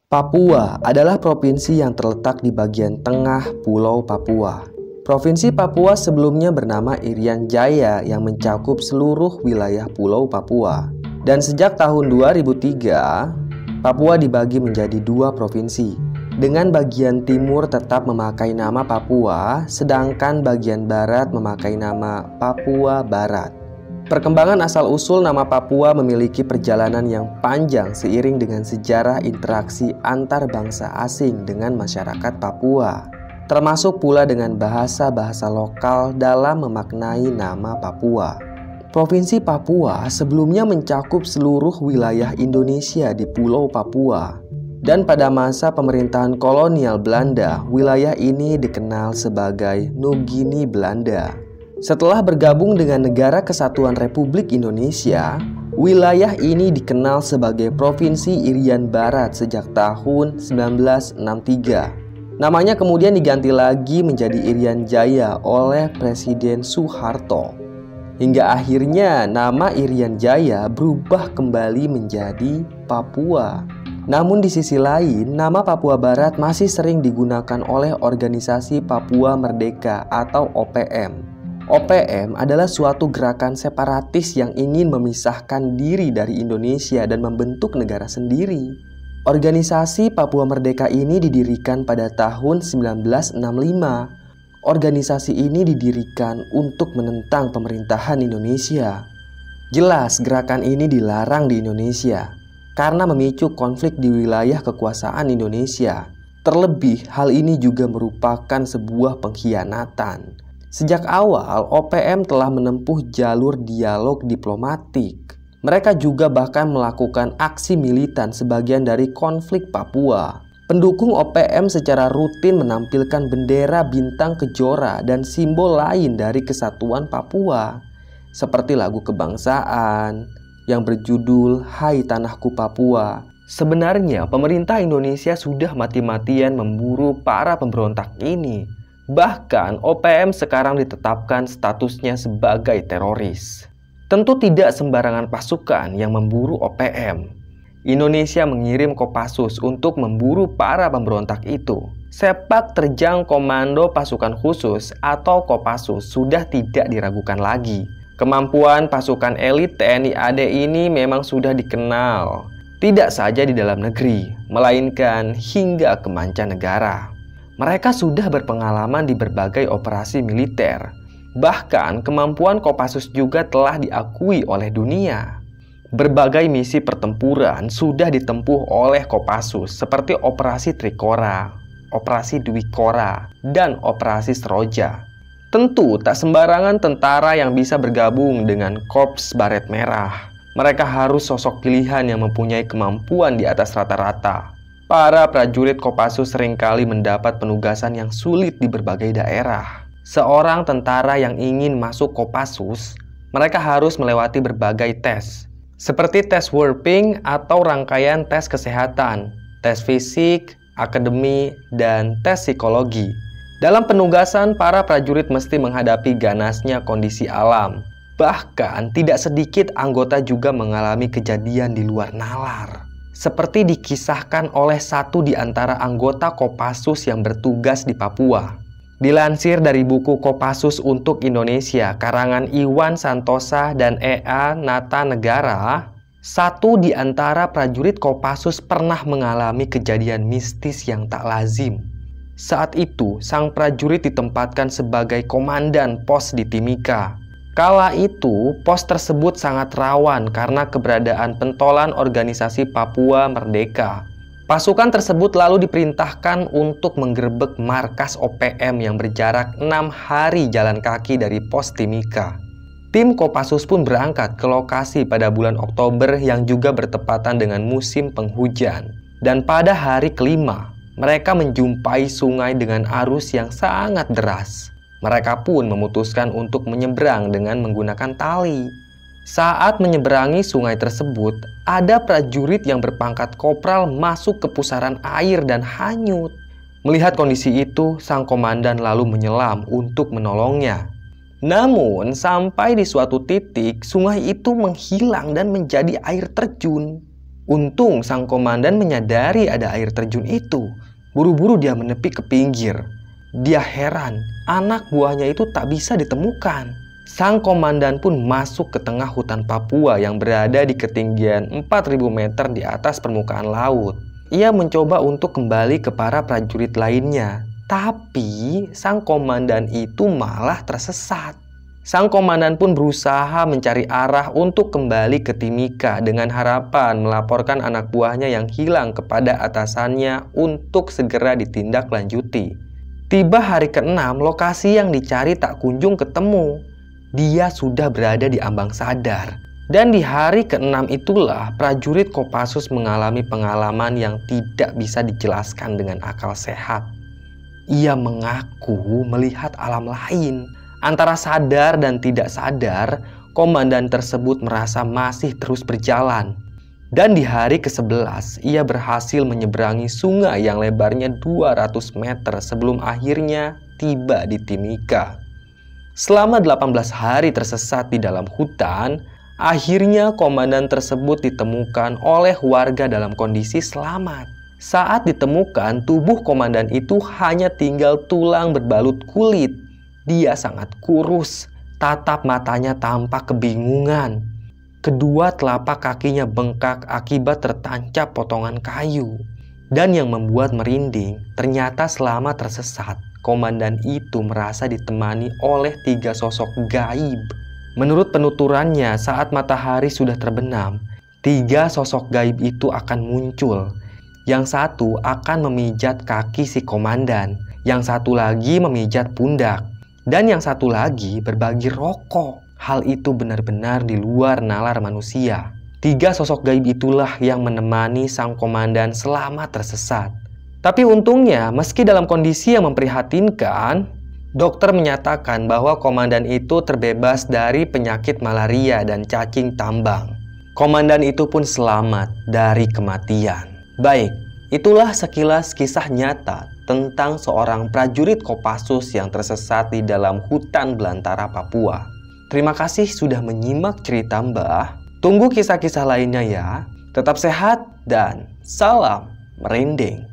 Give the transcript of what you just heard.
Papua adalah provinsi yang terletak di bagian tengah Pulau Papua. Provinsi Papua sebelumnya bernama Irian Jaya yang mencakup seluruh wilayah Pulau Papua. Dan sejak tahun 2003, Papua dibagi menjadi dua provinsi. Dengan bagian timur tetap memakai nama Papua, sedangkan bagian barat memakai nama Papua Barat. Perkembangan asal-usul nama Papua memiliki perjalanan yang panjang seiring dengan sejarah interaksi antar bangsa asing dengan masyarakat Papua, termasuk pula dengan bahasa-bahasa lokal dalam memaknai nama Papua. Provinsi Papua sebelumnya mencakup seluruh wilayah Indonesia di Pulau Papua, dan pada masa pemerintahan kolonial Belanda, wilayah ini dikenal sebagai Nugini Belanda. Setelah bergabung dengan Negara Kesatuan Republik Indonesia, wilayah ini dikenal sebagai Provinsi Irian Barat sejak tahun 1963. Namanya kemudian diganti lagi menjadi Irian Jaya oleh Presiden Soeharto. Hingga akhirnya nama Irian Jaya berubah kembali menjadi Papua. Namun di sisi lain, nama Papua Barat masih sering digunakan oleh Organisasi Papua Merdeka atau OPM. OPM adalah suatu gerakan separatis yang ingin memisahkan diri dari Indonesia dan membentuk negara sendiri. Organisasi Papua Merdeka ini didirikan pada tahun 1965. Organisasi ini didirikan untuk menentang pemerintahan Indonesia. Jelas gerakan ini dilarang di Indonesia karena memicu konflik di wilayah kekuasaan Indonesia. Terlebih, hal ini juga merupakan sebuah pengkhianatan. Sejak awal, OPM telah menempuh jalur dialog diplomatik. Mereka juga bahkan melakukan aksi militan sebagian dari konflik Papua. Pendukung OPM secara rutin menampilkan bendera bintang kejora dan simbol lain dari kesatuan Papua, seperti lagu kebangsaan yang berjudul Hai Tanahku Papua. Sebenarnya pemerintah Indonesia sudah mati-matian memburu para pemberontak ini. Bahkan OPM sekarang ditetapkan statusnya sebagai teroris. Tentu tidak sembarangan pasukan yang memburu OPM. Indonesia mengirim Kopassus untuk memburu para pemberontak itu. Sepak terjang Komando Pasukan Khusus atau Kopassus sudah tidak diragukan lagi. Kemampuan pasukan elit TNI AD ini memang sudah dikenal, tidak saja di dalam negeri, melainkan hingga ke mancanegara. Mereka sudah berpengalaman di berbagai operasi militer. Bahkan kemampuan Kopassus juga telah diakui oleh dunia. Berbagai misi pertempuran sudah ditempuh oleh Kopassus seperti Operasi Trikora, Operasi Dwikora, dan Operasi Seroja. Tentu tak sembarangan tentara yang bisa bergabung dengan Korps Baret Merah. Mereka harus sosok pilihan yang mempunyai kemampuan di atas rata-rata. Para prajurit Kopassus seringkali mendapat penugasan yang sulit di berbagai daerah. Seorang tentara yang ingin masuk Kopassus, mereka harus melewati berbagai tes, seperti tes warping atau rangkaian tes kesehatan, tes fisik, akademi, dan tes psikologi. Dalam penugasan, para prajurit mesti menghadapi ganasnya kondisi alam. Bahkan tidak sedikit anggota juga mengalami kejadian di luar nalar. Seperti dikisahkan oleh satu di antara anggota Kopassus yang bertugas di Papua. Dilansir dari buku Kopassus untuk Indonesia, karangan Iwan Santosa dan E.A. Nata Negara, satu di antara prajurit Kopassus pernah mengalami kejadian mistis yang tak lazim. Saat itu, sang prajurit ditempatkan sebagai komandan pos di Timika. Kala itu, pos tersebut sangat rawan karena keberadaan pentolan Organisasi Papua Merdeka. Pasukan tersebut lalu diperintahkan untuk menggerebek markas OPM yang berjarak 6 hari jalan kaki dari pos Timika. Tim Kopassus pun berangkat ke lokasi pada bulan Oktober yang juga bertepatan dengan musim penghujan. Dan pada hari kelima, mereka menjumpai sungai dengan arus yang sangat deras. Mereka pun memutuskan untuk menyeberang dengan menggunakan tali. Saat menyeberangi sungai tersebut, ada prajurit yang berpangkat kopral masuk ke pusaran air dan hanyut. Melihat kondisi itu, sang komandan lalu menyelam untuk menolongnya. Namun, sampai di suatu titik, sungai itu menghilang dan menjadi air terjun. Untung sang komandan menyadari ada air terjun itu. Buru-buru dia menepi ke pinggir. Dia heran, anak buahnya itu tak bisa ditemukan. Sang komandan pun masuk ke tengah hutan Papua yang berada di ketinggian 4.000 meter di atas permukaan laut. Ia mencoba untuk kembali ke para prajurit lainnya. Tapi sang komandan itu malah tersesat. Sang komandan pun berusaha mencari arah untuk kembali ke Timika dengan harapan melaporkan anak buahnya yang hilang kepada atasannya untuk segera ditindaklanjuti. Tiba hari ke-6, lokasi yang dicari tak kunjung ketemu. Dia sudah berada di ambang sadar. Dan di hari ke-6 itulah prajurit Kopassus mengalami pengalaman yang tidak bisa dijelaskan dengan akal sehat. Ia mengaku melihat alam lain. Antara sadar dan tidak sadar, komandan tersebut merasa masih terus berjalan. Dan di hari ke-11, ia berhasil menyeberangi sungai yang lebarnya 200 meter sebelum akhirnya tiba di Timika. Selama 18 hari tersesat di dalam hutan, akhirnya komandan tersebut ditemukan oleh warga dalam kondisi selamat. Saat ditemukan, tubuh komandan itu hanya tinggal tulang berbalut kulit. Dia sangat kurus, tatap matanya tampak kebingungan. Kedua telapak kakinya bengkak akibat tertancap potongan kayu. Dan yang membuat merinding, ternyata selama tersesat, komandan itu merasa ditemani oleh 3 sosok gaib. Menurut penuturannya, saat matahari sudah terbenam, 3 sosok gaib itu akan muncul. Yang satu akan memijat kaki si komandan, yang satu lagi memijat pundak, dan yang satu lagi berbagi rokok. Hal itu benar-benar di luar nalar manusia. 3 sosok gaib itulah yang menemani sang komandan selama tersesat. Tapi untungnya, meski dalam kondisi yang memprihatinkan, dokter menyatakan bahwa komandan itu terbebas dari penyakit malaria dan cacing tambang. Komandan itu pun selamat dari kematian. Baik, itulah sekilas kisah nyata tentang seorang prajurit Kopassus yang tersesat di dalam hutan belantara Papua. Terima kasih sudah menyimak cerita Mbah. Tunggu kisah-kisah lainnya ya. Tetap sehat dan salam merinding.